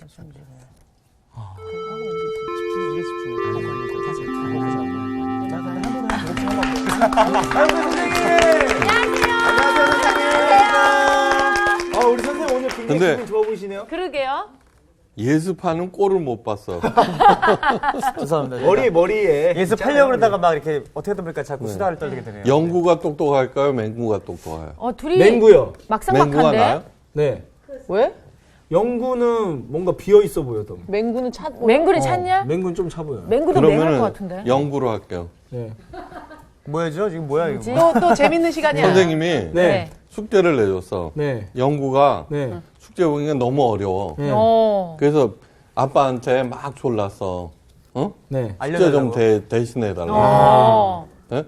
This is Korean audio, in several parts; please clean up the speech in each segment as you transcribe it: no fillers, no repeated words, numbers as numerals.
우리 선생님 오늘 굉장히 기분 좋아 보이시네요. 그러게요. 예습하는 꼴을 못 봤어. 죄송합니다. 머리에 예습하려고 그러다가 막 이렇게 어떻게든 보니까 자꾸 수다를 떨리게 되네요. 영구가 똑똑할까요? 맹구가 똑똑해요? 둘이 맹구요. 막상막한데. 맹구가 나요? 네. 왜? 영구는 뭔가 비어 있어 보여도. 맹구는 찾냐? 맹구는 좀 차 보여요. 맹구도 맹할 것 그러면은 같은데. 영구로 할게요. 네. 뭐야죠? 지금 뭐야 이거? 또 재밌는 시간이야. 선생님이 네. 숙제를 내줬어. 네. 영구가 네. 숙제 보기가 너무 어려워. 네. 그래서 아빠한테 막 졸랐어. 어? 네. 숙제 좀 대신해달라고. 네?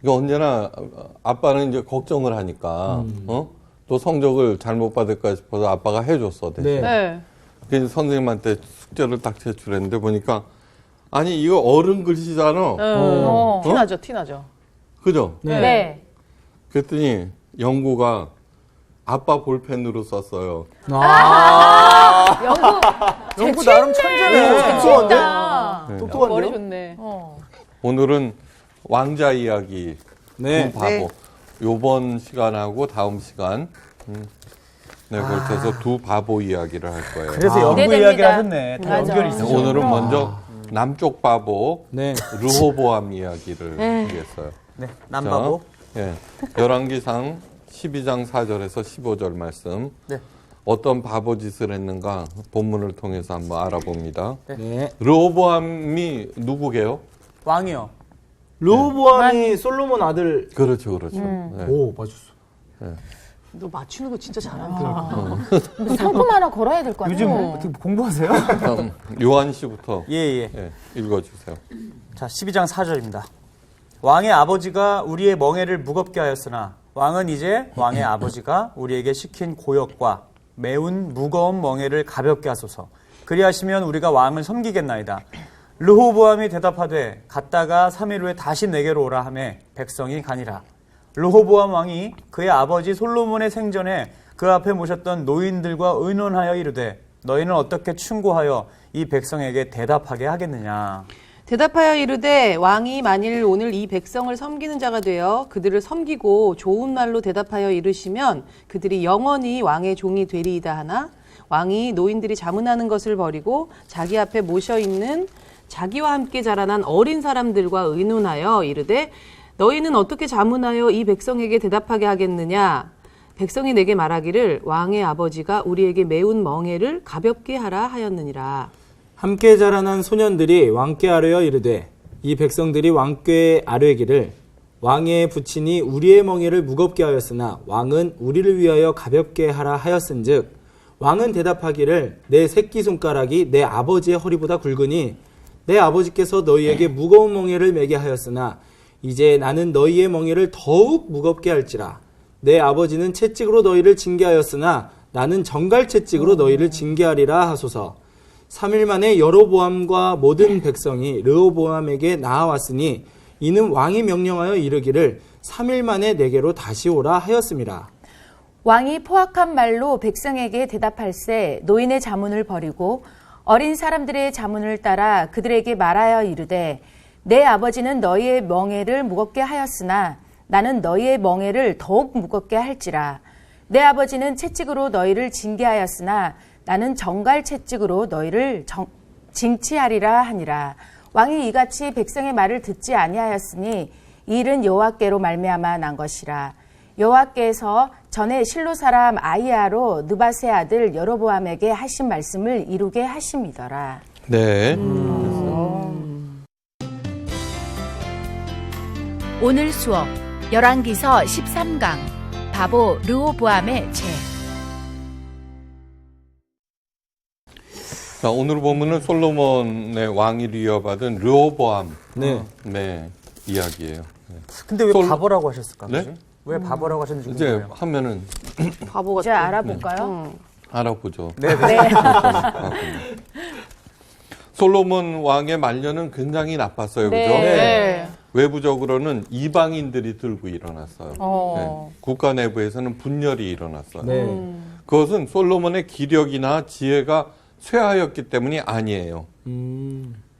이거 언제나 아빠는 이제 걱정을 하니까, 또 성적을 잘못 받을까 싶어서 아빠가 해줬어, 대신. 네. 그래서 선생님한테 숙제를 딱 제출했는데 보니까, 아니, 이거 어른 글씨잖아. 티나죠, 티나죠. 그죠? 네. 그랬더니 영구가 아빠 볼펜으로 썼어요. 영구 나름 천재네. 재치있다. 똑똑한데요? 머리 좋네. 오늘은 왕자 이야기 네. 두 바보. 요번 시간하고 다음 시간 걸쳐서 두 바보 이야기를 할 거예요. 그래서 영구 기대됩니다. 이야기를 하셨네. 다 맞아. 연결이 있으셔. 오늘은 먼저 남쪽 바보 네. 르호보암 이야기를 하겠어요. 네, 남바보. 자, 예. 열왕기상 12장 4절에서 15절 말씀. 네. 어떤 바보 짓을 했는가 본문을 통해서 한번 알아봅니다. 네. 르호보암이 누구게요? 왕이요. 르호보암이 솔로몬 아들. 그렇죠, 그렇죠. 네. 오, 맞았어. 너 맞추는 거 진짜 잘한다. 상품 하나 걸어야 될 거 아니야? 요즘 어떻게 공부하세요? 그럼 요한 씨부터 예. 읽어주세요. 자, 12장 4절입니다. 왕의 아버지가 우리의 멍에를 무겁게 하였으나 왕은 이제 왕의 아버지가 우리에게 시킨 고역과 매운 무거운 멍에를 가볍게 하소서. 그리하시면 우리가 왕을 섬기겠나이다. 르호보암이 대답하되 갔다가 3일 후에 다시 내게로 오라 하매 백성이 가니라. 르호보암 왕이 그의 아버지 솔로몬의 생전에 그 앞에 모셨던 노인들과 의논하여 이르되 너희는 어떻게 충고하여 이 백성에게 대답하게 하겠느냐. 대답하여 이르되 왕이 만일 오늘 이 백성을 섬기는 자가 되어 그들을 섬기고 좋은 말로 대답하여 이르시면 그들이 영원히 왕의 종이 되리이다 하나 왕이 노인들이 자문하는 것을 버리고 자기 앞에 모셔 있는 자기와 함께 자라난 어린 사람들과 의논하여 이르되 너희는 어떻게 자문하여 이 백성에게 대답하게 하겠느냐. 백성이 내게 말하기를 왕의 아버지가 우리에게 매운 멍에를 가볍게 하라 하였느니라. 함께 자라난 소년들이 왕께 아뢰어 이르되 이 백성들이 왕께 아뢰기를 왕의 부친이 우리의 멍에를 무겁게 하였으나 왕은 우리를 위하여 가볍게 하라 하였은즉 왕은 대답하기를 내 새끼손가락이 내 아버지의 허리보다 굵으니 내 아버지께서 너희에게 무거운 멍에를 매게 하였으나 이제 나는 너희의 멍에를 더욱 무겁게 할지라. 내 아버지는 채찍으로 너희를 징계하였으나 나는 정갈 채찍으로 너희를 징계하리라 하소서. 3일 만에 여로보암과 모든 백성이 르호보암에게 나아왔으니 이는 왕이 명령하여 이르기를 3일 만에 내게로 다시 오라 하였습니다. 왕이 포악한 말로 백성에게 대답할세 노인의 자문을 버리고 어린 사람들의 자문을 따라 그들에게 말하여 이르되 내 아버지는 너희의 멍에를 무겁게 하였으나 나는 너희의 멍에를 더욱 무겁게 할지라. 내 아버지는 채찍으로 너희를 징계하였으나 나는 정갈 채찍으로 너희를 징치하리라 하니라. 왕이 이같이 백성의 말을 듣지 아니하였으니 이 일은 여호와께로 말미암아 난 것이라. 여호와께서 전에 실로 사람 아이야로 느밧의 아들 여로보암에게 하신 말씀을 이루게 하심이더라. 네. 오늘 수업 열왕기서 13강 바보 르호보암의 죄. 자, 오늘 보면은 솔로몬의 왕위를 이어받은 르호보암의 이야기예요. 근데 왜 바보라고 하셨을까? 네? 왜 바보라고 하셨는지 이제 궁금해요. 하면은 바보가 이제 알아볼까요? 알아보죠. 네. 솔로몬 왕의 말년은 굉장히 나빴어요. 그죠? 네. 외부적으로는 이방인들이 들고 일어났어요. 네. 국가 내부에서는 분열이 일어났어요. 네. 그것은 솔로몬의 기력이나 지혜가 쇠하였기 때문이 아니에요.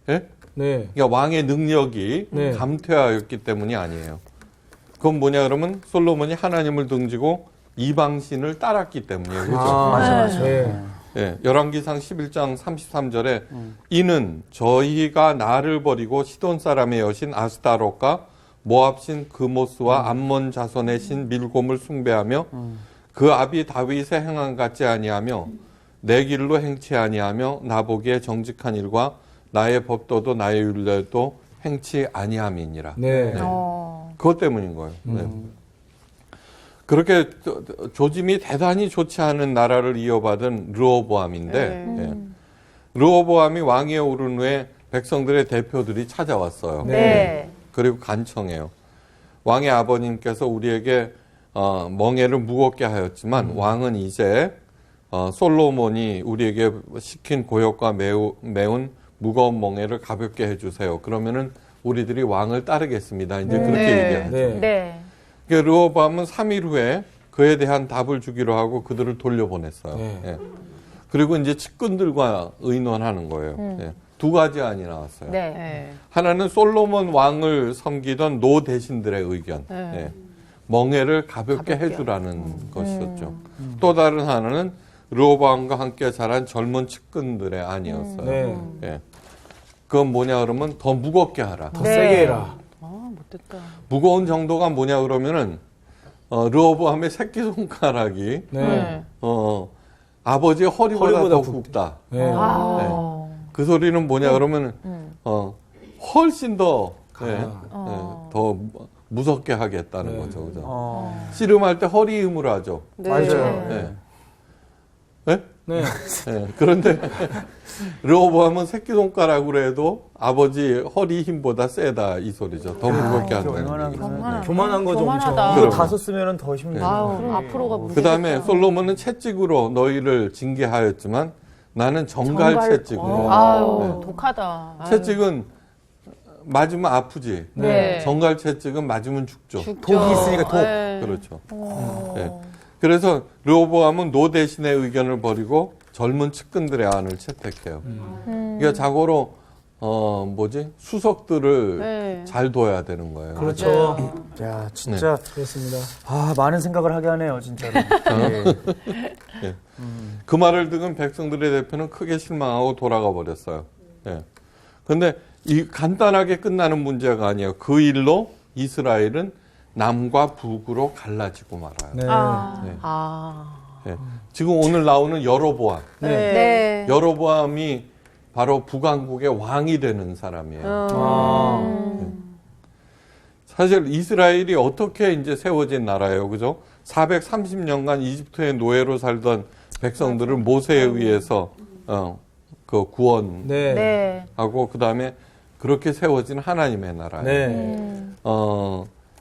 예? 네. 그러니까 왕의 능력이 네. 감퇴하였기 때문이 아니에요. 그건 뭐냐 그러면 솔로몬이 하나님을 등지고 이방신을 따랐기 때문이에요. 그죠? 맞아. 네. 예, 열왕기상 11장 33절에 이는 저희가 나를 버리고 시돈 사람의 여신 아스타롯과 모압신 그모스와 암몬 자손의 신 밀곰을 숭배하며 그 아비 다윗의 행한 같지 아니하며 내 길로 행치 아니하며 나보기에 정직한 일과 나의 법도도 나의 율례도 행치 아니함이니라. 네. 그것 때문인 거예요. 네. 그렇게 조짐이 대단히 좋지 않은 나라를 이어받은 르호보암인데 예. 르호보암이 왕위에 오른 후에 백성들의 대표들이 찾아왔어요. 네. 그리고 간청해요. 왕의 아버님께서 우리에게 멍에를 무겁게 하였지만 왕은 이제 솔로몬이 우리에게 시킨 고역과 매운 무거운 멍에를 가볍게 해주세요. 그러면은 우리들이 왕을 따르겠습니다. 이제 그렇게 얘기하죠. 네. 네. 그러니까 르호보암은 3일 후에 그에 대한 답을 주기로 하고 그들을 돌려보냈어요. 네. 예. 그리고 이제 측근들과 의논하는 거예요. 예. 두 가지 안이 나왔어요. 네. 네. 하나는 솔로몬 왕을 섬기던 노 대신들의 의견. 예. 멍에를 가볍게 해주라는 것이었죠. 또 다른 하나는 르호보암과 함께 자란 젊은 측근들의 안이었어요. 네. 예. 그건 뭐냐 그러면 더 무겁게 하라. 더 세게 해라. 못됐다. 무거운 정도가 뭐냐 그러면은 르호보암의 새끼손가락이 네. 아버지의 허리보다 허리보다 더 굵다. 굵다. 네. 네. 그 소리는 뭐냐 그러면 훨씬 더 더 무섭게 하겠다는 네. 거죠, 그죠? 씨름할 때 허리 힘으로 하죠. 네. 맞아요. 네. 네? 네. 네. 그런데 르호보암은 새끼손가락으로 해도 아버지 허리 힘보다 세다 이 소리죠. 더 무겁게 얼마나 한다는 얘기. 교만한 거죠, 엄청. 이거 그럼. 다 썼으면 더 힘들어. 아우, 앞으로가 문제. 그 다음에 솔로몬은 채찍으로 너희를 징계하였지만 나는 정갈 채찍으로. 아유, 독하다. 채찍은 맞으면 아프지. 네. 정갈 채찍은 맞으면 죽죠. 독이 있으니까 독. 네. 그렇죠. 네. 그래서 르호보암은 노 대신의 의견을 버리고 젊은 측근들의 안을 채택해요. 그러니까 자고로 수석들을 네. 잘 둬야 되는 거예요. 그렇죠. 야, 진짜 그렇습니다. 많은 생각을 하게 하네요, 진짜로. 예. 그 말을 듣은 백성들의 대표는 크게 실망하고 돌아가 버렸어요. 예. 근데 이 간단하게 끝나는 문제가 아니에요. 그 일로 이스라엘은 남과 북으로 갈라지고 말아요. 네. 예. 지금 오늘 나오는 여로보암. 네. 여로보암이 바로 북왕국의 왕이 되는 사람이에요. 사실 이스라엘이 어떻게 이제 세워진 나라예요, 그죠? 430년간 이집트의 노예로 살던 백성들을 모세에 의해서 그 구원하고 네. 네. 그 다음에 그렇게 세워진 하나님의 나라예요. 네.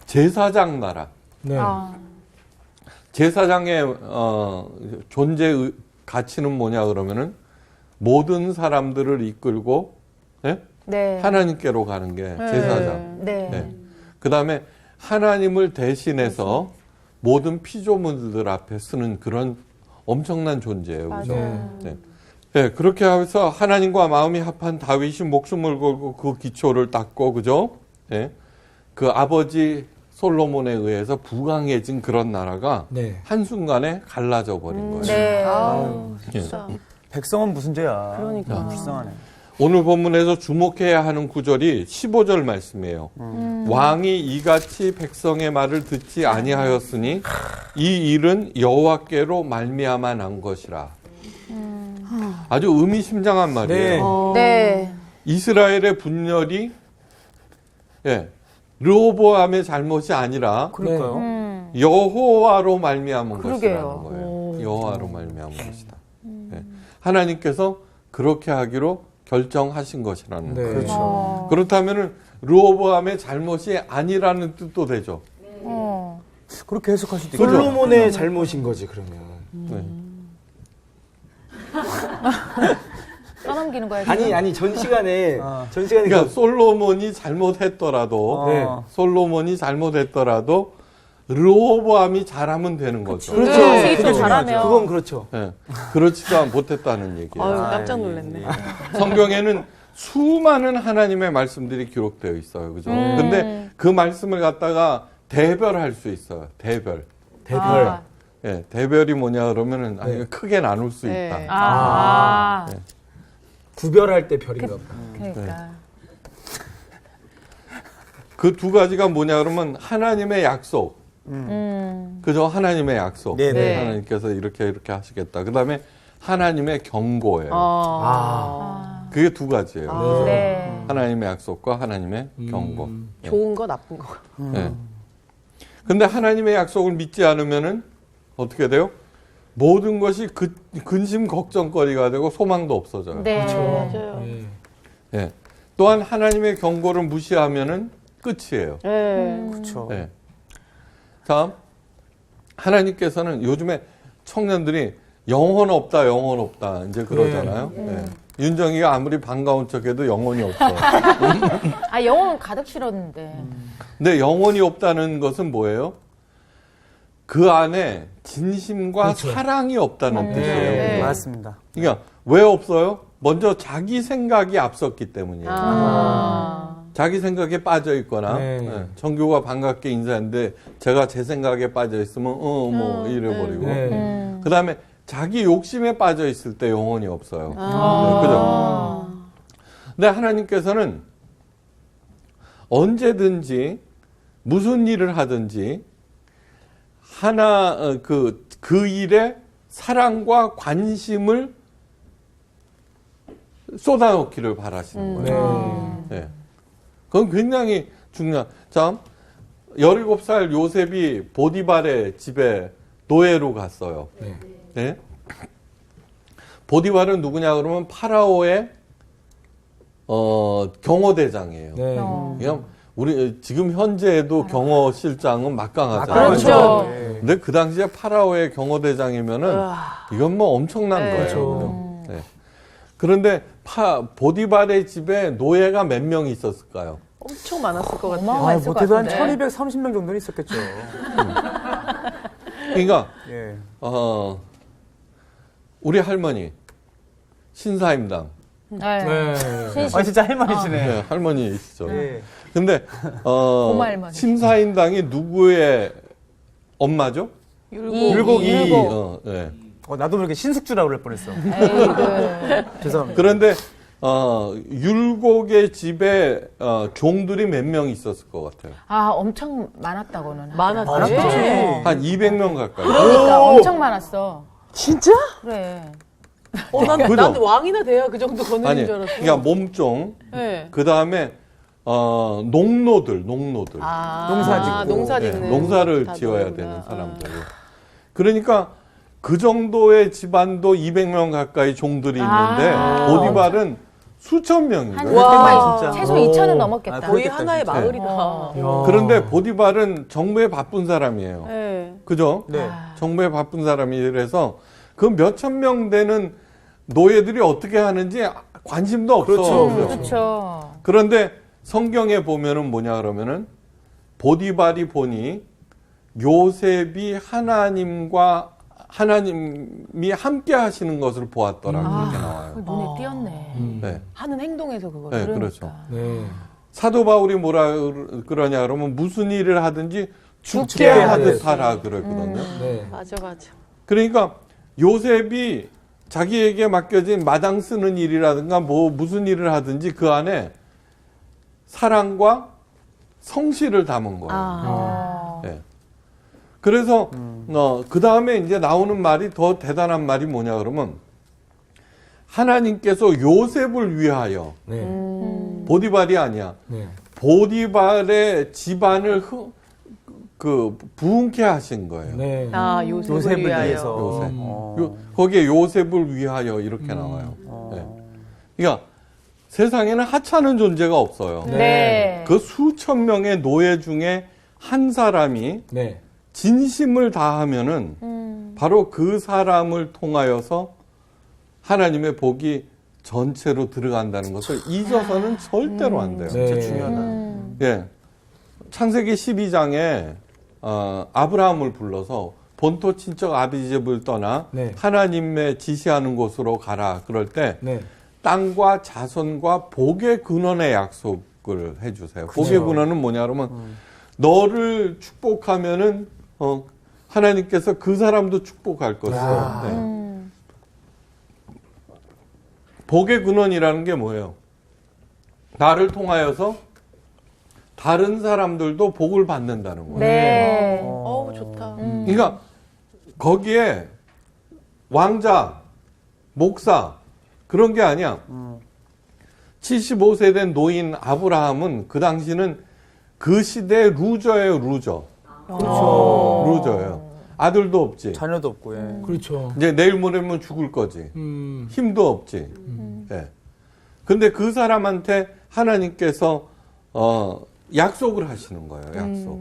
제사장 나라. 네. 제사장의 존재 가치는 뭐냐 그러면은 모든 사람들을 이끌고 네. 하나님께로 가는 게 제사장. 네. 네. 그 다음에 하나님을 대신해서 모든 피조물들 앞에 쓰는 그런 엄청난 존재예요. 그죠? 네. 네, 그렇게 해서 하나님과 마음이 합한 다윗이 목숨을 걸고 그 기초를 닦고, 그죠? 네. 그 아버지 솔로몬에 의해서 부강해진 그런 나라가 네. 한순간에 갈라져 버린 거예요. 네. 아우, 예. 진짜. 백성은 무슨 죄야. 그러니까. 불쌍하네. 오늘 본문에서 주목해야 하는 구절이 15절 말씀이에요. 왕이 이같이 백성의 말을 듣지 아니하였으니 이 일은 여호와께로 말미암아 난 것이라. 아주 의미심장한 말이에요. 네. 네. 이스라엘의 분열이 르호보암의 잘못이 아니라 그럴까요? 여호와로 말미암은 그러게요. 것이라는 거예요. 여호와로 말미암은 것이다. 예. 하나님께서 그렇게 하기로 결정하신 것이라는 네. 거예요. 그렇죠. 그렇다면은 르호보암의 잘못이 아니라는 뜻도 되죠. 그렇게 해석할 수도 있겠죠. 솔로몬의 잘못인 거지 그러면. 네. 떠넘기는 거야. 아니 전 시간에 그러니까 솔로몬이 잘못했더라도 네. 솔로몬이 잘못했더라도 르호보암이 잘하면 되는 거죠. 그렇죠. 네. 그게 잘하면. 그건 그렇죠. 예. 그렇지도 못했다는 얘기예요. 아유, 깜짝 놀랐네. 성경에는 수많은 하나님의 말씀들이 기록되어 있어요. 그죠? 근데 그 말씀을 갖다가 대별할 수 있어요. 대별. 대별. 예, 대별이 뭐냐 그러면은 네. 크게 나눌 수 네. 있다. 아, 구별할 때 별인가 보다. 그러니까. 그 두 가지가 뭐냐 그러면 하나님의 약속. 그죠? 하나님의 약속. 네, 네. 하나님께서 이렇게 하시겠다. 그 다음에 하나님의 경고예요. 아. 그게 두 가지예요. 네. 하나님의 약속과 하나님의 경고. 예. 좋은 거 나쁜 거. 예. 근데 하나님의 약속을 믿지 않으면은 어떻게 돼요? 모든 것이 근심 걱정거리가 되고 소망도 없어져요. 네. 맞아요. 예. 예. 또한 하나님의 경고를 무시하면은 끝이에요. 네. 그렇죠. 예. 다음 하나님께서는 요즘에 청년들이 영혼 없다, 영혼 없다 이제 그러잖아요. 예. 윤정이가 아무리 반가운 척해도 영혼이 없어. 아, 영혼 가득 실었는데. 근데 영혼이 없다는 것은 뭐예요? 그 안에 진심과 그렇죠. 사랑이 없다는 뜻이에요. 네. 맞습니다. 그러니까 왜 없어요? 먼저 자기 생각이 앞섰기 때문이에요. 자기 생각에 빠져 있거나 네. 예, 정교가 반갑게 인사했는데 제가 제 생각에 빠져 있으면 뭐 이래버리고 네. 그다음에 자기 욕심에 빠져 있을 때 영혼이 없어요. 네, 그죠? 근데 하나님께서는 언제든지 무슨 일을 하든지 그 일에 사랑과 관심을 쏟아놓기를 바라시는 거예요. 네. 네. 그건 굉장히 중요한. 자, 17살 요셉이 보디발의 집에 노예로 갔어요. 네. 네? 보디발은 누구냐 그러면 파라오의 경호대장이에요. 네. 그냥 우리 지금 현재에도 경호실장은 막강하잖아요. 그렇죠. 네. 근데 그 당시에 파라오의 경호대장이면은 이건 뭐 엄청난 네. 거예요. 그렇죠. 네. 그런데 보디발의 집에 노예가 몇 명이 있었을까요? 엄청 많았을 것 같아요. 어마어마했을 것 못해도 한 같은데. 1230명 정도는 있었겠죠. 그러니까 예. 우리 할머니 신사임당 네. 네. 아, 진짜 할머니시네. 네, 할머니이시죠. 예. 근데 고마 할머니. 신사임당이 누구의 엄마죠? 율곡이. 네. 나도 모르게 신숙주라고 그럴 뻔했어. 에이그. 죄송합니다. 그런데 율곡의 집에 종들이 몇 명 있었을 것 같아요. 아, 엄청 많았다고는. 많았지. 한 200명 가까이. 그러니까 엄청 많았어. 진짜? 그래. 그죠? 난 왕이나 돼야 그 정도 거느린 아니, 줄 알았어. 그러니까 몸종, 네. 그 다음에 농노들. 농사 짓고. 농사 네, 짓는. 농사를 다 지어야 노예구나. 되는 사람들. 그러니까 그 정도의 집안도 200명 가까이 종들이 있는데 보디발은 수천 명이에요. 한 와. 진짜. 최소 2천은 넘었겠다. 아, 거의 그렇겠다, 하나의 진짜. 마을이다. 그런데 보디발은 정부에 바쁜 사람이에요. 네. 그죠? 네. 정부에 바쁜 사람이라서 그 몇천 명 되는 노예들이 어떻게 하는지 관심도 없어. 그렇죠. 그렇죠. 그런데 성경에 보면은 뭐냐 그러면은 보디발이 보니 요셉이 하나님이 함께 하시는 것을 보았더라. 그렇게 나와요. 눈에 띄었네. 네. 하는 행동에서 그걸. 네, 그러니까. 그렇죠. 네. 사도 바울이 뭐라 그러냐 그러면 무슨 일을 하든지 죽게 죽게 하듯 하라 그랬거든요. 네. 맞아. 그러니까 요셉이 자기에게 맡겨진 마당 쓰는 일이라든가 무슨 일을 하든지 그 안에 사랑과 성실을 담은 거예요. 네. 그래서 그 다음에 이제 나오는 말이 더 대단한 말이 뭐냐 그러면 하나님께서 요셉을 위하여 네. 보디발이 아니야. 네. 보디발의 집안을 부흥케 하신 거예요. 네. 요셉을 요셉을 위하여. 위해서. 요셉. 거기에 요셉을 위하여 이렇게 나와요. 네. 그러니까 세상에는 하찮은 존재가 없어요. 네. 그 수천 명의 노예 중에 한 사람이 네. 진심을 다하면은 바로 그 사람을 통하여서 하나님의 복이 전체로 들어간다는 것을 잊어서는 절대로 안 돼요. 네. 진짜 중요하다. 예. 창세기 12장에 아브라함을 불러서 본토 친척 아비 집을 떠나 네. 하나님의 지시하는 곳으로 가라. 그럴 때 네. 땅과 자손과 복의 근원의 약속을 해주세요. 복의 근원은 뭐냐 그러면 너를 축복하면은 하나님께서 그 사람도 축복할 것이에요. 네. 복의 근원이라는 게 뭐예요? 나를 통하여서 다른 사람들도 복을 받는다는 거예요. 네. 어우, 좋다. 그러니까 거기에 왕자, 목사 그런 게 아니야. 75세 된 노인 아브라함은 그 당시는 그 시대의 루저예요, 루저. 그렇죠. 루저예요. 아들도 없지. 자녀도 없고. 예. 그렇죠. 이제 내일 모레면 죽을 거지. 힘도 없지. 예. 근데 그 사람한테 하나님께서 약속을 하시는 거예요. 약속.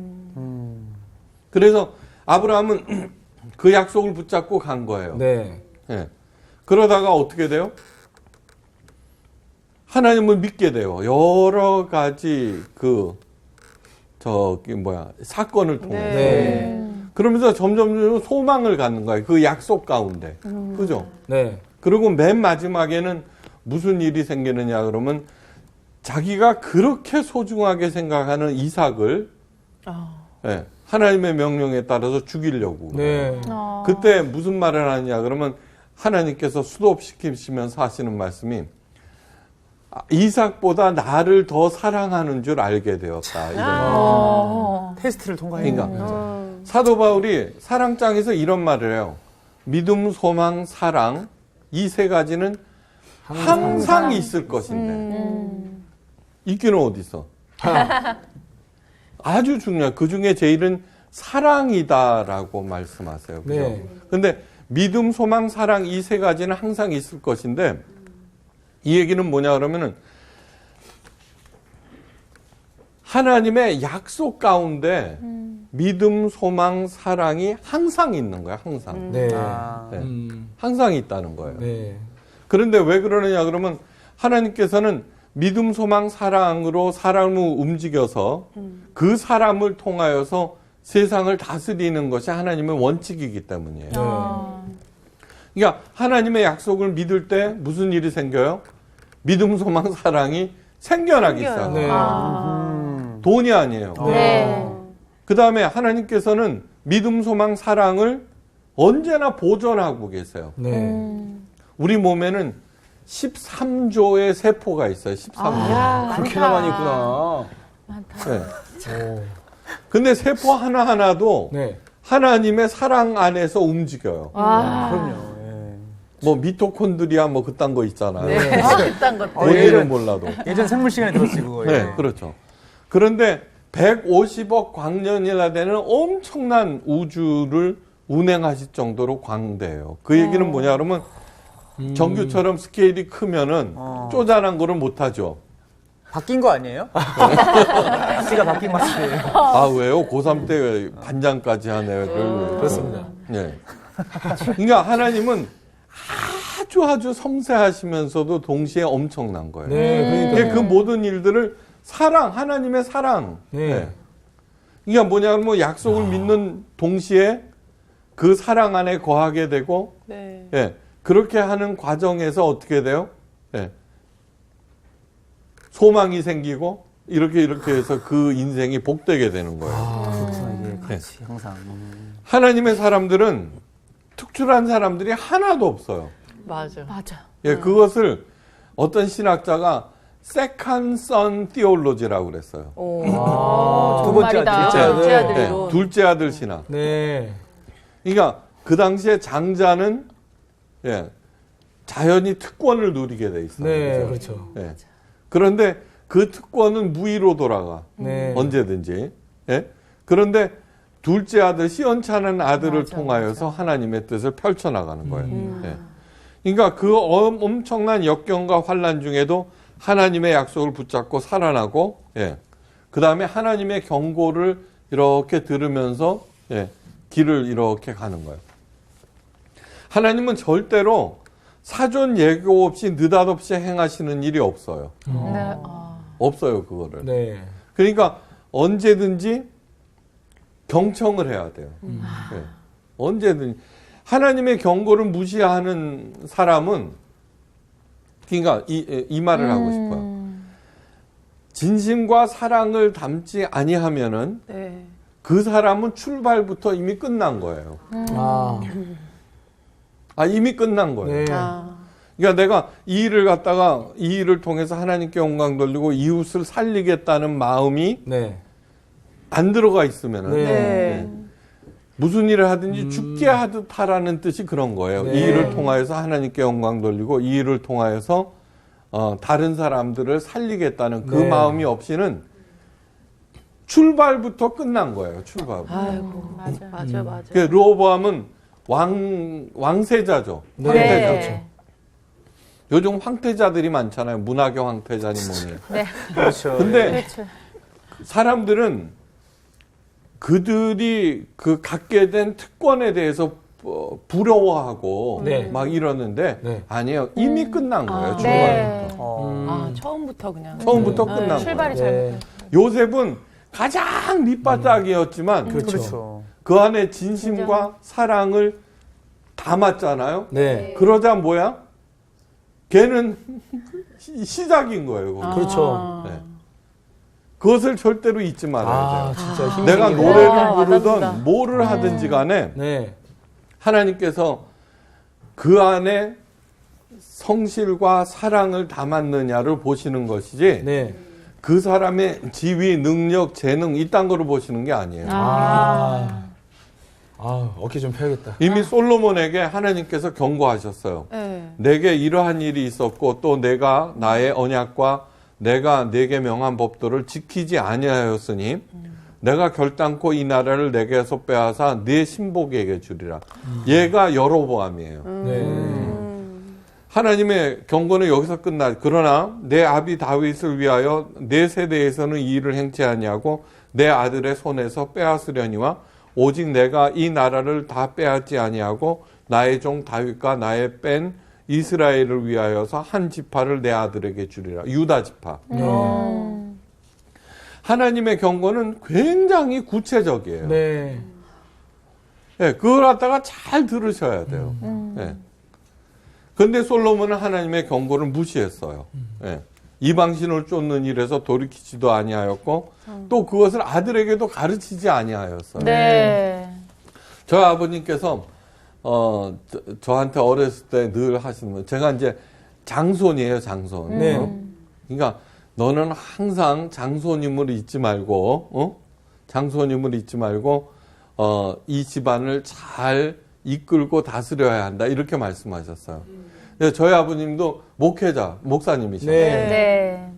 그래서 아브라함은 그 약속을 붙잡고 간 거예요. 네. 예. 그러다가 어떻게 돼요? 하나님을 믿게 돼요. 여러 가지 사건을 통해서. 네. 그러면서 점점 소망을 갖는 거예요. 그 약속 가운데. 그죠? 네. 그리고 맨 마지막에는 무슨 일이 생기느냐 그러면 자기가 그렇게 소중하게 생각하는 이삭을 예, 하나님의 명령에 따라서 죽이려고. 네. 그때 무슨 말을 하느냐 그러면 하나님께서 수도시키시면서 하시는 말씀이 이삭보다 나를 더 사랑하는 줄 알게 되었다. 이런 테스트를 통과했다. 그러니까 사도 바울이 사랑장에서 이런 말을 해요. 믿음, 소망, 사랑 이 세 가지는 항상 있을 것인데 있기는 어디 있어? 아주 중요한 그 중에 제일은 사랑이다라고 말씀하세요. 그죠? 네. 근데 믿음, 소망, 사랑 이 세 가지는 항상 있을 것인데 이 얘기는 뭐냐 그러면은 하나님의 약속 가운데 믿음, 소망, 사랑이 항상 있는 거야. 항상. 네. 네. 항상 있다는 거예요. 네. 그런데 왜 그러느냐 그러면 하나님께서는 믿음, 소망, 사랑으로 사람을 움직여서 그 사람을 통하여서 세상을 다스리는 것이 하나님의 원칙이기 때문이에요. 그러니까 하나님의 약속을 믿을 때 무슨 일이 생겨요? 믿음, 소망, 사랑이 생겨나기 시작해요. 네. 돈이 아니에요. 네. 그 다음에 하나님께서는 믿음, 소망, 사랑을 언제나 보존하고 계세요. 네. 우리 몸에는 13조의 세포가 있어요. 13조. 그렇게나 많이 있구나. 네. 근데 세포 하나하나도 네. 하나님의 사랑 안에서 움직여요. 그럼요. 뭐 미토콘드리아 뭐 그딴 거 있잖아요. 네. 그딴 것. 뭔지는 몰라도. 예전 생물 시간에 들었어요, 그거. 네, 그렇죠. 그런데 150억 광년이나 되는 엄청난 우주를 운행하실 정도로 광대예요. 그 얘기는 뭐냐 그러면 전규처럼 스케일이 크면은 쪼잔한 거를 못 하죠. 바뀐 거 아니에요? 씨가 바뀐 것 같아요. 아, 왜요? 고3 때 반장까지 한 애를. 그렇습니다. 네. 그러니까 하나님은 아주 섬세하시면서도 동시에 엄청난 거예요. 네. 이게 그 모든 일들을 하나님의 사랑. 네. 그러니까 뭐냐 그러면 약속을 믿는 동시에 그 사랑 안에 거하게 되고, 네. 예. 그렇게 하는 과정에서 어떻게 돼요? 예. 소망이 생기고, 이렇게 해서 그 인생이 복되게 되는 거예요. 그렇구나, 이게 같이 항상. 하나님의 사람들은 특출한 사람들이 하나도 없어요. 맞아. 예, 그것을 어떤 신학자가 세컨 선 티올로지라고 그랬어요. 두 번째 말이다. 아들. 둘째 예, 아들로. 둘째 아들 신학. 네. 그러니까 그 당시에 장자는 예, 자연히 특권을 누리게 돼 있어요. 네. 그죠? 그렇죠. 예. 그런데 그 특권은 무위로 돌아가. 네. 언제든지. 예? 그런데 둘째 아들, 시원찮은 아들을 통하여서 하나님의 뜻을 펼쳐나가는 거예요. 예. 그러니까 그 엄청난 역경과 환란 중에도 하나님의 약속을 붙잡고 살아나고, 예. 그 다음에 하나님의 경고를 이렇게 들으면서, 예. 길을 이렇게 가는 거예요. 하나님은 절대로 사전 예고 없이 느닷없이 행하시는 일이 없어요. 없어요, 그거를. 네. 그러니까 언제든지 경청을 해야 돼요. 네. 언제든 하나님의 경고를 무시하는 사람은 그러니까 이 말을 하고 싶어요. 진심과 사랑을 담지 아니하면은 네. 그 사람은 출발부터 이미 끝난 거예요. 이미 끝난 거예요. 네. 그러니까 내가 이 일을 갖다가 이 일을 통해서 하나님께 영광 돌리고 이웃을 살리겠다는 마음이 네. 안 들어가 있으면은 네. 네. 무슨 일을 하든지 죽게 하듯 하라는 뜻이 그런 거예요. 네. 이 일을 통하여서 하나님께 영광 돌리고 이 일을 통하여서 다른 사람들을 살리겠다는 그 네. 마음이 없이는 출발부터 끝난 거예요. 출발부터. 아이고, 맞아요. 그 르호보암은 왕세자죠. 네. 황태자. 그렇죠. 요즘 황태자들이 많잖아요. 문화경 황태자니 뭐니. 네. 그렇죠. 근데 그렇죠. 사람들은 그들이 그 갖게 된 특권에 대해서 부러워하고 네. 막 이러는데 네. 아니에요. 이미 끝난 거예요. 네. 출발부터. 처음부터 그냥. 처음부터 끝난 거예요. 출발이 네. 요셉은 가장 밑바닥이었지만 그렇죠. 그 안에 진심과 사랑을 담았잖아요. 네. 그러자 뭐야? 걔는 시작인 거예요. 그거. 그렇죠. 네. 그것을 절대로 잊지 말아야 돼요. 진짜 힘이 내가 생기네. 노래를 와닿는다. 부르든 뭐를 하든지 간에 네. 하나님께서 그 안에 성실과 사랑을 담았느냐를 보시는 것이지 네. 그 사람의 지위, 능력, 재능 이딴 거를 보시는 게 아니에요. 어깨 좀 펴야겠다. 이미 솔로몬에게 하나님께서 경고하셨어요. 네. 내게 이러한 일이 있었고 또 내가 나의 언약과 내가 내게 명한 법도를 지키지 아니하였으니 내가 결단코 이 나라를 내게서 빼앗아 네 신복에게 주리라. 얘가 여로보암이에요. 네. 하나님의 경고는 여기서 끝나. 그러나 내 아비 다윗을 위하여 내 세대에서는 이 일을 행치 아니하고 내 아들의 손에서 빼앗으려니와 오직 내가 이 나라를 다 빼앗지 아니하고 나의 종 다윗과 나의 뺀 이스라엘을 위하여서 한 지파를 내 아들에게 주리라. 유다 지파. 하나님의 경고는 굉장히 구체적이에요. 네. 네, 그걸 갖다가 잘 들으셔야 돼요. 네. 근데 솔로몬은 하나님의 경고를 무시했어요. 네. 이방신을 쫓는 일에서 돌이키지도 아니하였고 또 그것을 아들에게도 가르치지 아니하였어요. 네. 저희 아버님께서 저한테 어렸을 때 늘 하시는 거, 제가 이제 장손이에요, 장손. 네. 그러니까 너는 항상 장손임을 잊지 말고, 장손임을 잊지 말고, 이 집안을 잘 이끌고 다스려야 한다. 이렇게 말씀하셨어요. 근데 저희 아버님도 목사님이셨어요. 네. 네.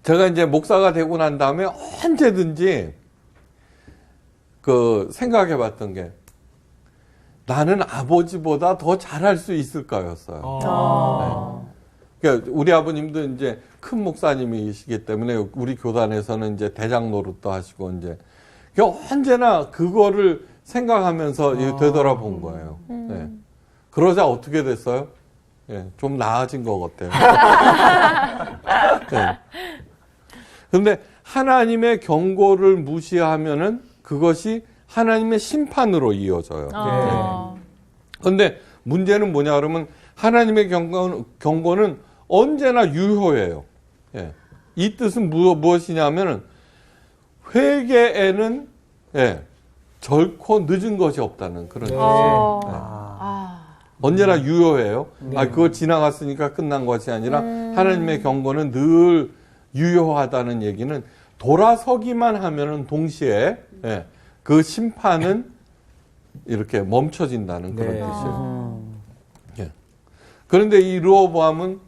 제가 이제 목사가 되고 난 다음에 언제든지 생각해 봤던 게 나는 아버지보다 더 잘할 수 있을까였어요. 그러니까 우리 아버님도 이제 큰 목사님이시기 때문에 우리 교단에서는 이제 대장 노릇도 하시고 이제 언제나 그거를 생각하면서 되돌아본 거예요. 네. 그러자 어떻게 됐어요? 예, 좀 나아진 것 같아요. 네. 그런데 하나님의 경고를 무시하면은 그것이 하나님의 심판으로 이어져요. 그런데 문제는 뭐냐 그러면 하나님의 경고는 언제나 유효해요. 예. 이 뜻은 무엇이냐면은 회개에는 결코 늦은 것이 없다는 그런 뜻이에요. 언제나 유효해요. 그거 지나갔으니까 끝난 것이 아니라 하나님의 경고는 늘 유효하다는 얘기는 돌아서기만 하면은 동시에 그 심판은 이렇게 멈춰진다는 그런 뜻이에요. 예. 그런데 이 르호보암은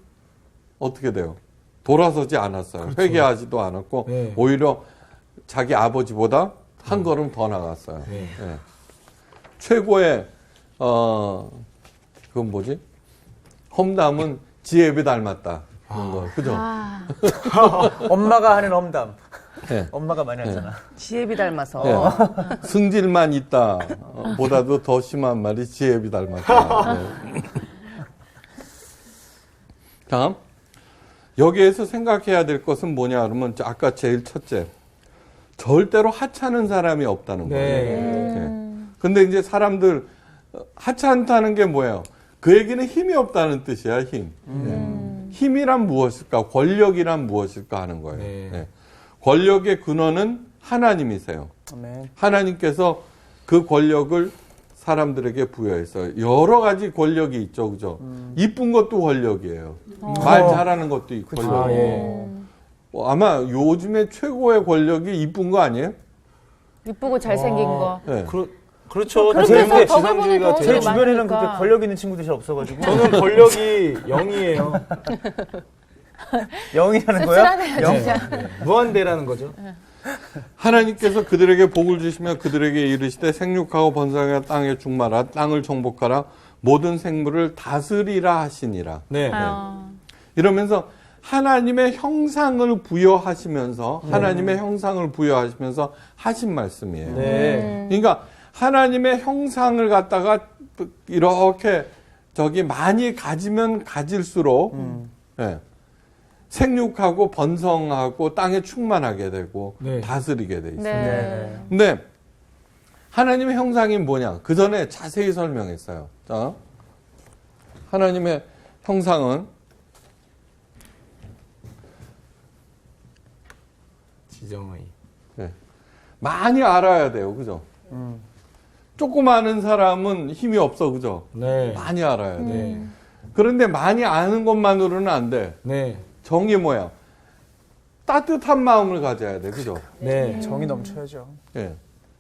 어떻게 돼요? 돌아서지 않았어요. 그렇죠. 회개하지도 않았고 네. 오히려 자기 아버지보다 한 걸음 더 나갔어요. 네. 예. 최고의 그건 뭐지? 험담은 지혜비 닮았다. 그런 거 그죠? 엄마가 하는 험담. 예. 엄마가 많이 하잖아. 지혜비 닮아서. 예. 승질만 있다 보다도 더 심한 말이 지혜비 닮았다. 예. 다음 여기에서 생각해야 될 것은 뭐냐 그러면 아까 제일 첫째 절대로 하찮은 사람이 없다는 거예요. 네. 네. 근데 이제 사람들 하찮다는 게 뭐예요? 그에게는 힘이 없다는 뜻이야, 힘. 네. 힘이란 무엇일까? 권력이란 무엇일까 하는 거예요. 네. 네. 권력의 근원은 하나님이세요. 아멘. 하나님께서 그 권력을 사람들에게 부여했어요. 여러 가지 권력이 있죠, 그죠? 이쁜 것도 권력이에요. 말 잘하는 것도 있고. 아, 예. 아마 요즘에 최고의 권력이 이쁜 거 아니에요? 이쁘고 잘생긴 거. 네. 그렇죠. 그렇게 제 해서 덕을 보는 지상주의가 경우도 제 되게 주변에는 많으니까. 그렇게 권력 있는 친구들이 잘 없어가지고. 저는 권력이 0이에요. 0이라는 거야? 씁쓸하네요, 진짜. 무한대라는 거죠. 하나님께서 그들에게 복을 주시며 그들에게 이르시되 생육하고 번성하여 땅에 충만하라 땅을 정복하라 모든 생물을 다스리라 하시니라. 네. 이러면서 하나님의 형상을 부여하시면서 하나님의 형상을 부여하시면서 하신 말씀이에요. 네. 그러니까 하나님의 형상을 갖다가 이렇게 저기 많이 가지면 가질수록 예, 생육하고 번성하고 땅에 충만하게 되고 네. 다스리게 돼 있어요. 네. 근데 하나님의 형상이 뭐냐? 그 전에 자세히 설명했어요. 자, 하나님의 형상은 지정의. 많이 알아야 돼요. 그죠? 조금 아는 사람은 힘이 없어. 그죠? 네. 많이 알아야 돼. 네. 그런데 많이 아는 것만으로는 안 돼. 네. 정이 뭐야? 따뜻한 마음을 가져야 돼. 그죠? 네. 정이 넘쳐야죠. 예.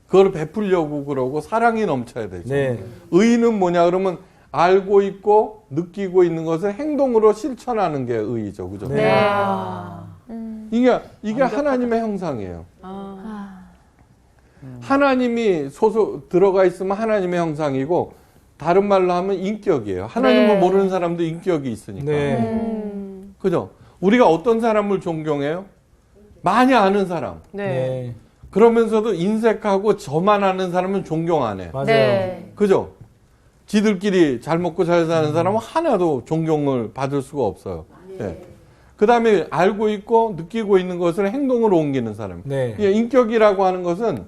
그걸 베풀려고 그러고 사랑이 넘쳐야 되죠. 네. 의는 뭐냐 그러면 알고 있고 느끼고 있는 것을 행동으로 실천하는 게 의죠. 그죠? 네. 이게 하나님의 형상이에요. 하나님이 들어가 있으면 하나님의 형상이고 다른 말로 하면 인격이에요. 하나님을 네. 모르는 사람도 인격이 있으니까. 네. 그죠? 우리가 어떤 사람을 존경해요? 많이 아는 사람. 네. 그러면서도 인색하고 저만 아는 사람은 존경 안 해. 맞아요. 네. 그죠? 지들끼리 잘 먹고 잘 사는 사람은 하나도 존경을 받을 수가 없어요. 예. 그 다음에 알고 있고 느끼고 있는 것을 행동으로 옮기는 사람. 네. 예, 인격이라고 하는 것은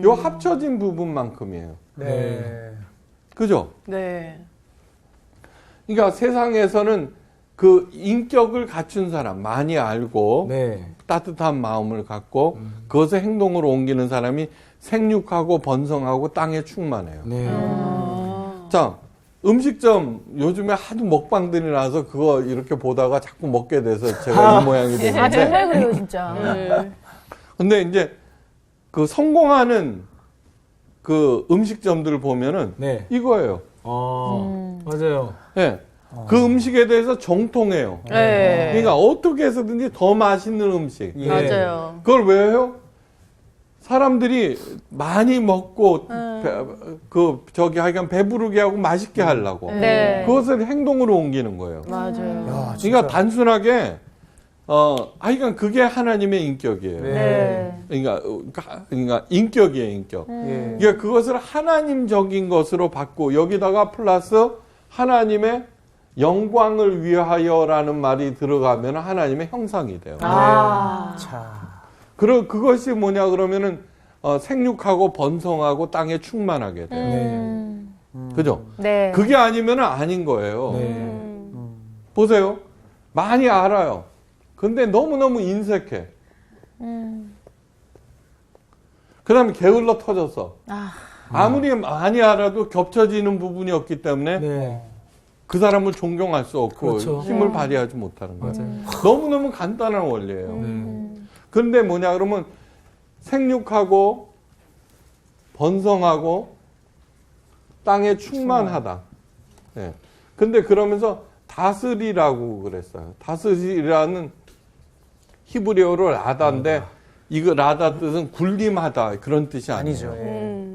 요 합쳐진 부분만큼이에요. 네. 그죠? 네. 그러니까 세상에서는 그 인격을 갖춘 사람, 많이 알고 네. 따뜻한 마음을 갖고 그것을 행동으로 옮기는 사람이 생육하고 번성하고 땅에 충만해요. 네. 자, 음식점 요즘에 하도 먹방들이 나와서 그거 이렇게 보다가 자꾸 먹게 돼서 제가 이 모양이 아, 됐는데. 정말 그래요, 진짜. 네. 근데 이제 그 성공하는 그 음식점들 보면은 네. 이거예요. 맞아요. 예. 그 음식에 대해서 정통해요. 네. 그러니까 어떻게 해서든지 더 맛있는 음식. 예. 맞아요. 그걸 왜 해요? 사람들이 많이 먹고 하여간 배부르게 하고 맛있게 하려고 네. 그것을 행동으로 옮기는 거예요. 맞아요. 야, 그러니까 단순하게 하여간 그게 하나님의 인격이에요. 네. 그러니까 인격이에요, 인격. 예. 그러니까 그것을 하나님적인 것으로 받고 여기다가 플러스 하나님의 영광을 위하여라는 말이 들어가면 하나님의 형상이 돼요. 자. 그것이 뭐냐 그러면은 생육하고 번성하고 땅에 충만하게 돼요. 네. 그죠? 네. 그게 아니면 아닌 거예요. 네. 보세요. 많이 알아요. 근데 너무너무 인색해. 그 다음에 게을러 터졌어. 아무리 많이 알아도 겹쳐지는 부분이 없기 때문에 네. 그 사람을 존경할 수 없고 그렇죠. 힘을 발휘하지 못하는 거예요. 맞아요. 너무너무 간단한 원리예요. 네. 그런데 뭐냐 그러면 생육하고 번성하고 땅에 충만하다. 예. 근데 그러면서 다스리라고 그랬어요. 다스리라는 히브리어로 라다인데 이거 라다 뜻은 군림하다 그런 뜻이 아니에요. 아니죠. 예.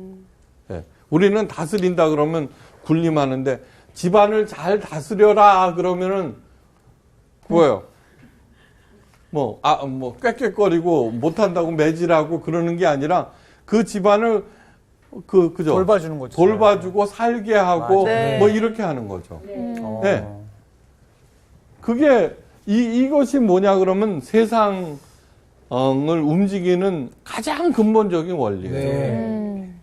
예. 우리는 다스린다 그러면 군림하는데 집안을 잘 다스려라 그러면은 뭐예요? 꾀꾀거리고 못한다고 매질하고 그러는 게 아니라 그 집안을 그죠? 돌봐주는 거죠. 돌봐주고 살게 하고 네. 뭐 이렇게 하는 거죠. 어. 그게 이것이 뭐냐 그러면 세상 움직이는 가장 근본적인 원리예요. 네.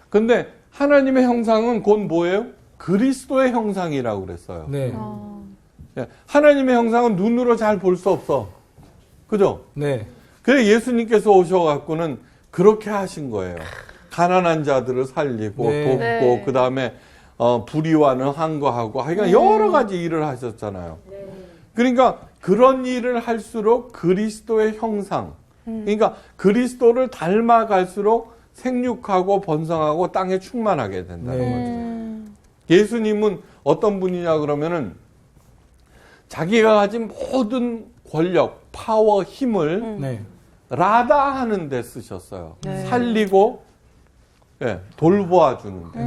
근데 하나님의 형상은 곧 뭐예요? 그리스도의 형상이라고 그랬어요. 네. 하나님의 형상은 눈으로 잘 볼 수 없어. 그죠? 네. 그래 예수님께서 오셔갖고는 그렇게 하신 거예요. 가난한 자들을 살리고 네. 돕고 네. 그 다음에 불의와는 항거하고 하여간 여러 가지 일을 하셨잖아요. 그러니까 그런 일을 할수록 그리스도의 형상, 그러니까 그리스도를 닮아갈수록 생육하고 번성하고 땅에 충만하게 된다는 네. 거죠. 예수님은 어떤 분이냐 그러면은 자기가 가진 모든 권력, 파워, 힘을 네. 라다하는 데 쓰셨어요. 살리고 돌보아 주는데.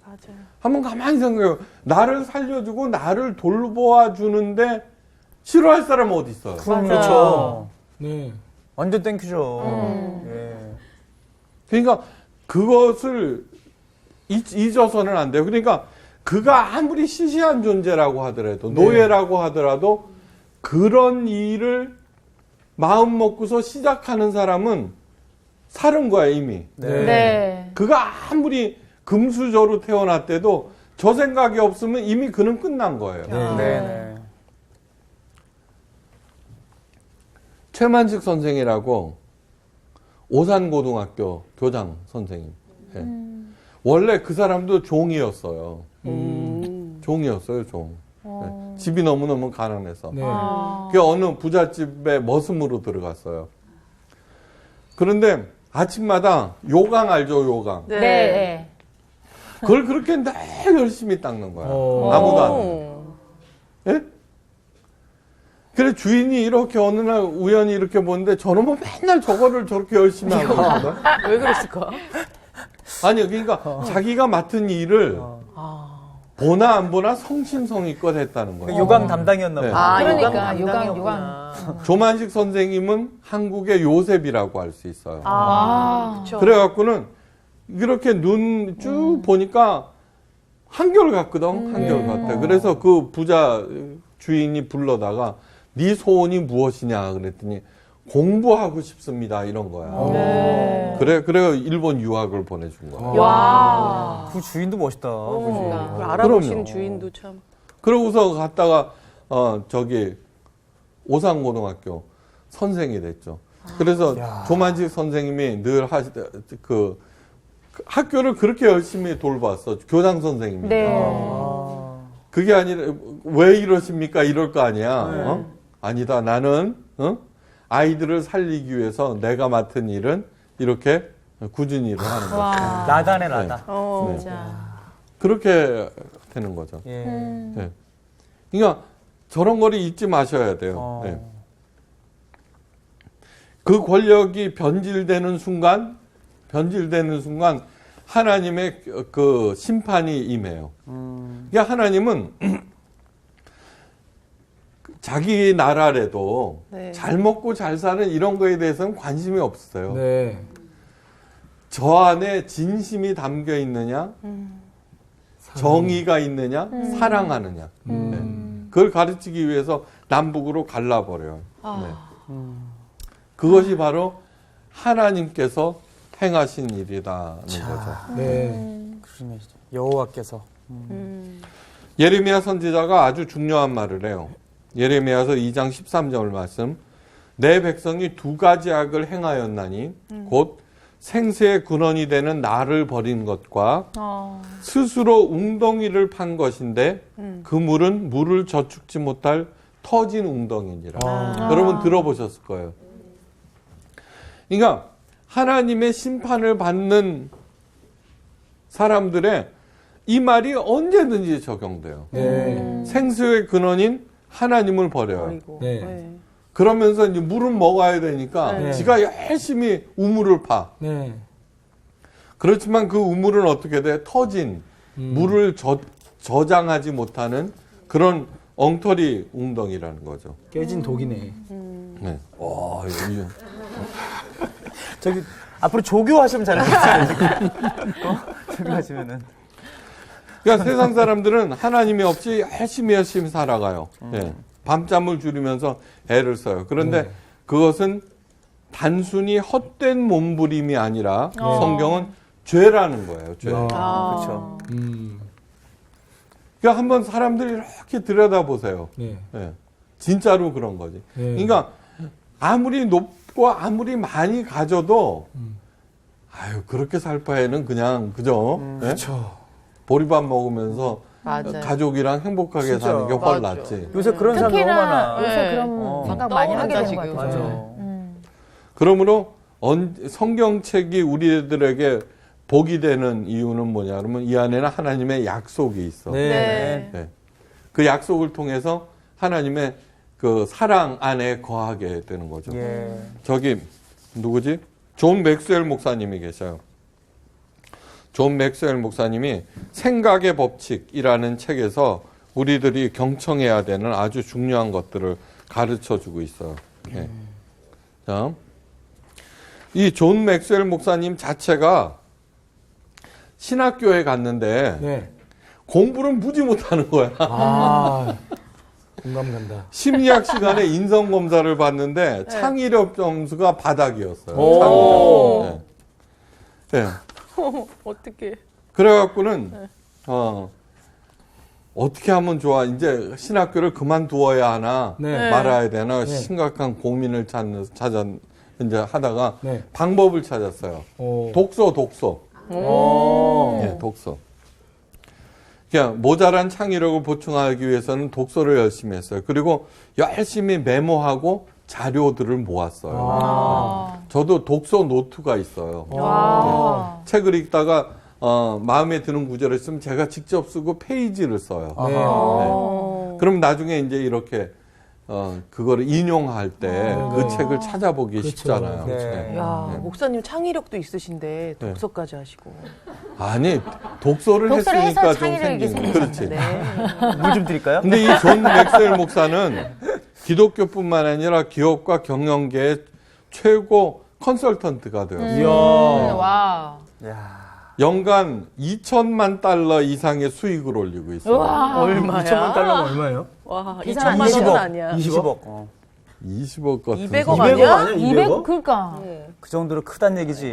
맞아요. 한번 가만히 생각해요. 나를 살려주고 나를 돌보아 주는데 싫어할 사람은 어디 있어요? 그렇죠. 네. 완전 땡큐죠. 예. 그러니까 그것을 잊어서는 안 돼요. 그러니까 그가 아무리 시시한 존재라고 하더라도 노예라고 하더라도 그런 일을 마음 먹고서 시작하는 사람은 사는 거야 이미. 네. 네. 그가 아무리 금수저로 태어났대도 저 생각이 없으면 이미 그는 끝난 거예요. 네. 네. 최만식 선생이라고 오산고등학교 교장 선생님. 예. 원래 그 사람도 종이었어요. 종이었어요, 종. 예. 집이 너무너무 가난해서. 네. 그 어느 부잣집에 머슴으로 들어갔어요. 그런데 아침마다 요강 알죠, 요강. 네. 네. 그걸 그렇게 늘 열심히 닦는 거야. 아무도 안 해. 예? 그래 주인이 이렇게 어느 날 우연히 이렇게 보는데 저놈은 맨날 저거를 저렇게 열심히 하고 있거든. 왜 그랬을까? 아니 그러니까 자기가 맡은 일을 보나 안 보나 성심성의껏 했다는 거예요. 요강 담당이었나 네. 봐요. 아, 그러니까, 요강. 조만식 선생님은 한국의 요셉이라고 할 수 있어요. 그쵸. 그래갖고는 이렇게 눈 쭉 보니까 한결같거든. 한결같아. 그래서 그 부자 주인이 불러다가 네 소원이 무엇이냐 그랬더니 공부하고 싶습니다 이런 거야. 그래 일본 유학을 보내준 거야. 와. 그 주인도 멋있다. 그 그지? 알아보신 그럼요. 주인도 참. 그러고서 갔다가 저기 오산고등학교 선생이 됐죠. 그래서 조만식 선생님이 늘 그 학교를 그렇게 열심히 돌봤어. 교장 선생님이니까. 네. 그게 아니라 왜 이러십니까? 이럴 거 아니야. 아니다. 나는 아이들을 살리기 위해서 내가 맡은 일은 이렇게 꾸준히 일을 하는 거죠. 라다네 라다. 네. 진짜. 그렇게 되는 거죠. 예. 네. 그러니까 저런 거를 잊지 마셔야 돼요. 네. 그 권력이 변질되는 순간 하나님의 그 심판이 임해요. 그러니까 하나님은 자기 나라라도 네. 잘 먹고 잘 사는 이런 거에 대해서는 관심이 없어요. 네. 저 안에 진심이 담겨 있느냐, 정의가 있느냐, 사랑하느냐. 네. 그걸 가르치기 위해서 남북으로 갈라버려요. 네. 그것이 바로 하나님께서 행하신 일이라는 거죠. 네. 그러네, 진짜. 여호와께서. 예레미야 선지자가 아주 중요한 말을 해요. 예레미야서 2장 13절 말씀. 내 백성이 두 가지 악을 행하였나니 곧 생수의 근원이 되는 나를 버린 것과 스스로 웅덩이를 판 것인데 그 물은 물을 저축지 못할 터진 웅덩이니라. 여러분 들어보셨을 거예요. 그러니까 하나님의 심판을 받는 사람들의 이 말이 언제든지 적용돼요. 네. 생수의 근원인 하나님을 버려요. 버리고. 네. 네. 그러면서 이제 물은 먹어야 되니까 네. 지가 열심히 우물을 파. 네. 그렇지만 그 우물은 어떻게 돼? 터진 물을 저장하지 못하는 그런 엉터리 웅덩이라는 거죠. 깨진 독이네. 네. 와, 이거 저기 앞으로 조교하시면 잘하겠어요. 조교하시면은. 그러니까 세상 사람들은 하나님이 없이 열심히 살아가요. 네. 밤잠을 줄이면서 애를 써요. 그런데 그것은 단순히 헛된 몸부림이 아니라 성경은 죄라는 거예요. 죄. 그렇죠. 그러니까 한번 사람들이 이렇게 들여다보세요. 네. 예. 진짜로 그런 거지. 네. 그러니까 아무리 높고 아무리 많이 가져도 아유 그렇게 살 바에는 그냥 그죠? 예? 그렇죠. 보리밥 먹으면서 맞아요. 가족이랑 행복하게 진짜. 사는 게 훨 맞아. 낫지. 요새 그런 사람 너무 특히나 많아. 요새 네. 그런 생각 많이 하게 떠오른다, 되는 것 지금. 같아요. 맞아. 그러므로 성경책이 우리들에게 복이 되는 이유는 뭐냐 그러면 이 안에는 하나님의 약속이 있어. 네. 네. 그 약속을 통해서 하나님의 그 사랑 안에 거하게 되는 거죠. 예. 저기 누구지? 존 맥스웰 목사님이 계셔요. 존 맥스웰 목사님이 생각의 법칙이라는 책에서 우리들이 경청해야 되는 아주 중요한 것들을 가르쳐 주고 있어요. 네. 자, 이 존 맥스웰 목사님 자체가 신학교에 갔는데 네. 공부를 무지 못하는 거야. 아, 공감 간다. 심리학 시간에 인성 검사를 받는데 창의력 점수가 바닥이었어요. 오. 창의력. 네. 네. 어떻게? 그래갖고는 어떻게 하면 좋아? 이제 신학교를 그만두어야 하나 네. 말아야 되나 네. 심각한 고민을 찾아 이제 하다가 네. 방법을 찾았어요. 오. 독서. 오. 네, 독서. 그냥 모자란 창의력을 보충하기 위해서는 독서를 열심히 했어요. 그리고 열심히 메모하고 자료들을 모았어요. 아. 저도 독서 노트가 있어요. 와. 책을 읽다가 마음에 드는 구절을 쓰면 제가 직접 쓰고 페이지를 써요. 네. 네. 그럼 나중에 이제 이렇게 그거를 인용할 때 그 책을 찾아보기 그렇죠. 쉽잖아요. 네. 네. 야, 목사님 창의력도 있으신데 독서까지 하시고. 아니 독서를 독서를 해서 했으니까 좀 창의력이 생긴 거. 그렇지. 네. 물 좀 드릴까요? 근데 이 존 맥스웰 목사는 기독교뿐만 아니라 기업과 경영계의 최고 컨설턴트가 되었어요. 이야. 와. 야. 연간 2천만 달러 이상의 수익을 올리고 있어요. 얼마야? 2천만 달러면 얼마예요? 와, 계산 안 2천만 원은 20억. 아니야. 20억. 20억 같은 200억 소리. 아니야? 200억 아니야? 200 200억? 그러니까. 그 정도로 크단 얘기지.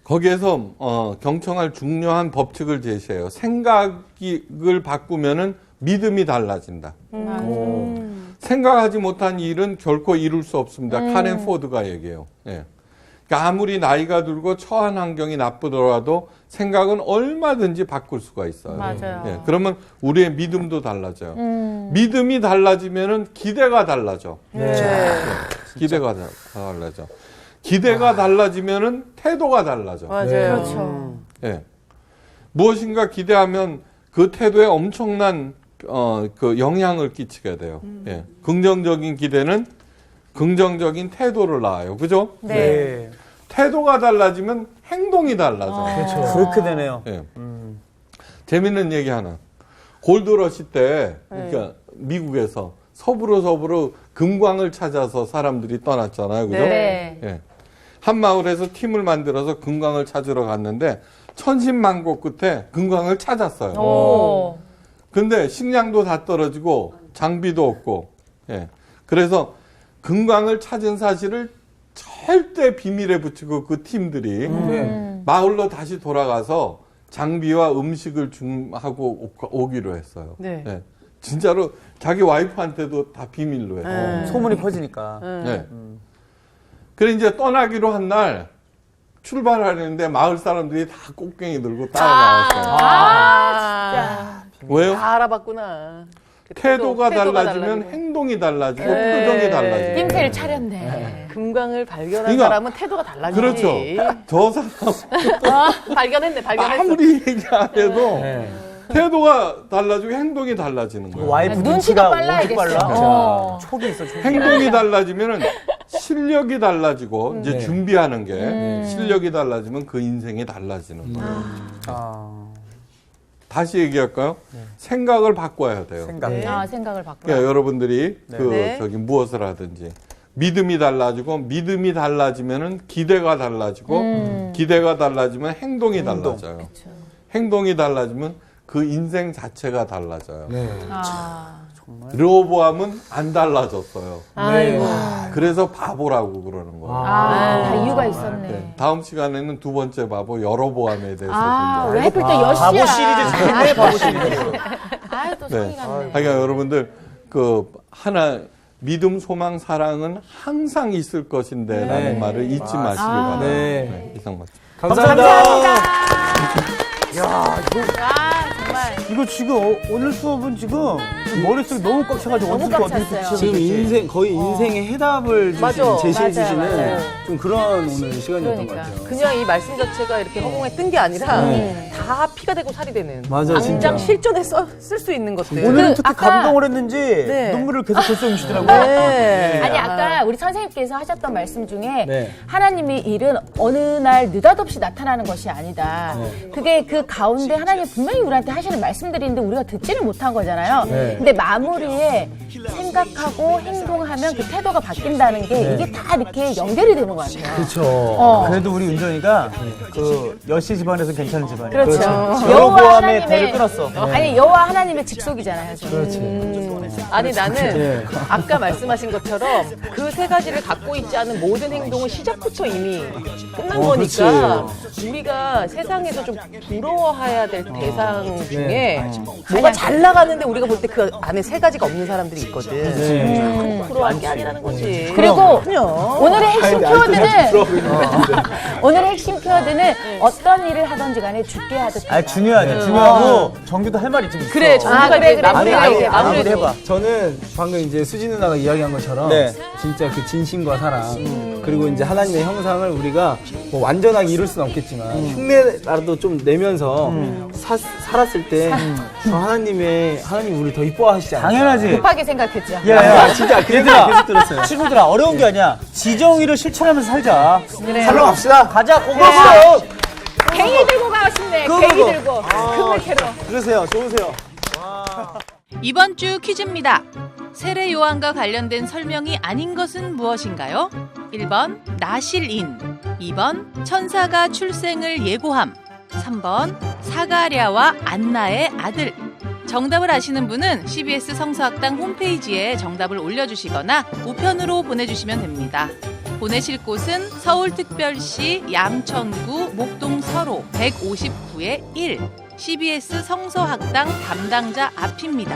거기에서 경청할 중요한 법칙을 제시해요. 생각을 바꾸면은 믿음이 달라진다. 생각하지 못한 일은 결코 이룰 수 없습니다. 카렌 포드가 얘기해요. 예. 그러니까 아무리 나이가 들고 처한 환경이 나쁘더라도 생각은 얼마든지 바꿀 수가 있어요. 맞아요. 예. 그러면 우리의 믿음도 달라져요. 믿음이 달라지면은 기대가 달라져. 네. 기대가 달라져. 기대가 달라지면은 태도가 달라져. 맞아요. 그렇죠. 예. 무엇인가 기대하면 그 태도에 엄청난 그 영향을 끼치게 돼요. 예. 긍정적인 기대는 긍정적인 태도를 낳아요. 그죠? 네. 태도가 달라지면 행동이 달라져. 그렇죠. 그렇게 되네요. 예. 재밌는 얘기 하나. 골드러시 때, 그러니까 미국에서 서부로 금광을 찾아서 사람들이 떠났잖아요. 그죠? 네. 예. 한 마을에서 팀을 만들어서 금광을 찾으러 갔는데 천신만고 끝에 금광을 찾았어요. 오. 근데 식량도 다 떨어지고 장비도 없고, 예. 그래서 금광을 찾은 사실을 절대 비밀에 붙이고 그 팀들이 네. 마을로 다시 돌아가서 장비와 음식을 하고 오기로 했어요. 네. 예. 진짜로 자기 와이프한테도 다 비밀로 했어요. 소문이 퍼지니까. 네. 그래 이제 떠나기로 한 날 출발하려는데 마을 사람들이 다 꽃갱이 들고 따라나왔어요. 왜요? 다 알아봤구나. 그 태도가 달라지면 달라지고. 행동이 달라지고 표정이 달라지고. 낌새를 차렸네. 금광을 발견한 그러니까, 사람은 태도가 달라지지. 그렇죠. 저 사람 발견했네. 아무리 얘기 안 해도 네. 태도가 달라지고 행동이 달라지는 거예요. 와이프 눈치가 눈치가 빨라야겠어요. 오직 빨라. 어. 촉이 있어, 촉이. 행동이 달라지면은 실력이 달라지고 이제 네. 준비하는 게 실력이 달라지면 그 인생이 달라지는 거예요. 아, 다시 얘기할까요? 생각을 바꿔야 돼요. 생각. 네. 아, 생각을 바꿔. 그러니까 여러분들이 네. 네. 무엇을 하든지 믿음이 달라지고 믿음이 달라지면은 기대가 달라지고 기대가 달라지면 행동이 달라져요. 행동이 달라지면 그 인생 자체가 달라져요. 네. 아. 르호보암은 안 달라졌어요. 아이고. 그래서 바보라고 그러는 거예요. 다 이유가 있었네. 네. 다음 시간에는 두 번째 바보 여로보암에 대해서 왜 좀 하필 또 여시야? 바보 시리즈 좋네, 바보 시리즈. 아유, 또 네. 성이 갔네. 그러니까 여러분들 믿음, 소망, 사랑은 항상 있을 것인데라는 말을 잊지 마시기 바랍니다. 네. 이상 맞죠? 감사합니다. 이거 지금 오늘 수업은 지금 머릿속에 너무 꽉 차가지고 너무 어떻게 꽉 어떻게 찼어요. 지금 지금 거의 인생의 해답을 맞아. 제시해 맞아요, 주시는 맞아요. 좀 그런 오늘 시간이었던 그러니까. 것 같아요. 그냥 이 말씀 자체가 이렇게 허공에 뜬 게 아니라 다 피가 되고 살이 되는 맞아, 당장 진짜. 실전에 쓸 수 있는 것들. 오늘은 특히 아까- 감동을 했는지 네. 눈물을 계속 글썽이시더라고요. 네. 아니 아까 우리 선생님께서 하셨던 말씀 중에 네. 하나님의 일은 어느 날 느닷없이 나타나는 것이 아니다. 그게 그 가운데 하나님 분명히 우리한테 하시는 말씀들인데 우리가 듣지를 못한 거잖아요. 네. 근데 마무리에 생각하고 행동하면 그 태도가 바뀐다는 게 이게 다 이렇게 연결이 되는 것 같아요. 그렇죠. 그래도 우리 은정이가 그 여씨 집안에서 괜찮은 집안이야. 그렇죠. 여로보암의 배를 끊었어. 아니 여호와 하나님의 직속이잖아요. 지금. 그렇지. 아니 나는 네. 아까 말씀하신 것처럼 그 세 가지를 갖고 있지 않은 모든 행동은 시작부터 이미 끝난 거니까 우리가 세상에서 좀 부러워해야 될 대상 중에 뭐가 잘 나가는데 우리가 볼 때 그 안에 세 가지가 없는 사람들이 있거든. 부러워할 게 아니라는 거지. 그리고 그럼요. 오늘의 핵심 키워드는 부러워 보이는 것 같은데. 오늘의 핵심 키워드는 어떤 일을 하든지 간에 죽게 하듯. 아 중요하네. 중요하고 정규도 할 말이 좀 있어. 그래, 정규가 그래, 이제 그래. 마무리가 아니, 이제 아니, 아무래도 해봐. 저는 방금 이제 수진 누나가 이야기한 것처럼 네. 진짜 그 진심과 사랑 그리고 이제 하나님의 형상을 우리가 뭐 완전하게 이룰 수는 없겠지만 흉내라도 좀 내면서 살았을 때 하나님 우리 더 이뻐하시지 않을까. 당연하지. 급하게 생각했죠. 야, 진짜 그 얘들아, 계속 들었어요. 친구들아 어려운 게 아니야. 지정의를 실천하면서 살자. 살러 갑시다. 가자, 고고. 갱이 들고 가고 싶네. 그거, 갱이 그거. 들고. 금을 캐러. 그러세요. 좋으세요. 이번 주 퀴즈입니다. 세례 요한과 관련된 설명이 아닌 것은 무엇인가요? 1번 나실인, 2번 천사가 출생을 예고함, 3번 사가랴와 안나의 아들. 정답을 아시는 분은 CBS 성서학당 홈페이지에 정답을 올려주시거나 우편으로 보내주시면 됩니다. 보내실 곳은 서울특별시 양천구 목동서로 159의 1 CBS 성서학당 담당자 앞입니다.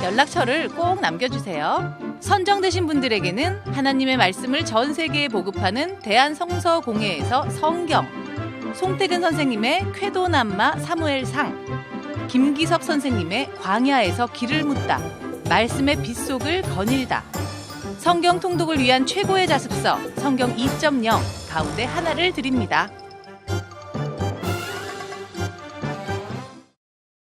연락처를 꼭 남겨주세요. 선정되신 분들에게는 하나님의 말씀을 전 세계에 보급하는 대한성서공회에서 성경, 송태근 선생님의 쾌도남마 사무엘상, 김기석 선생님의 광야에서 길을 묻다, 말씀의 빗속을 거닐다, 성경 통독을 위한 최고의 자습서 성경 2.0 가운데 하나를 드립니다.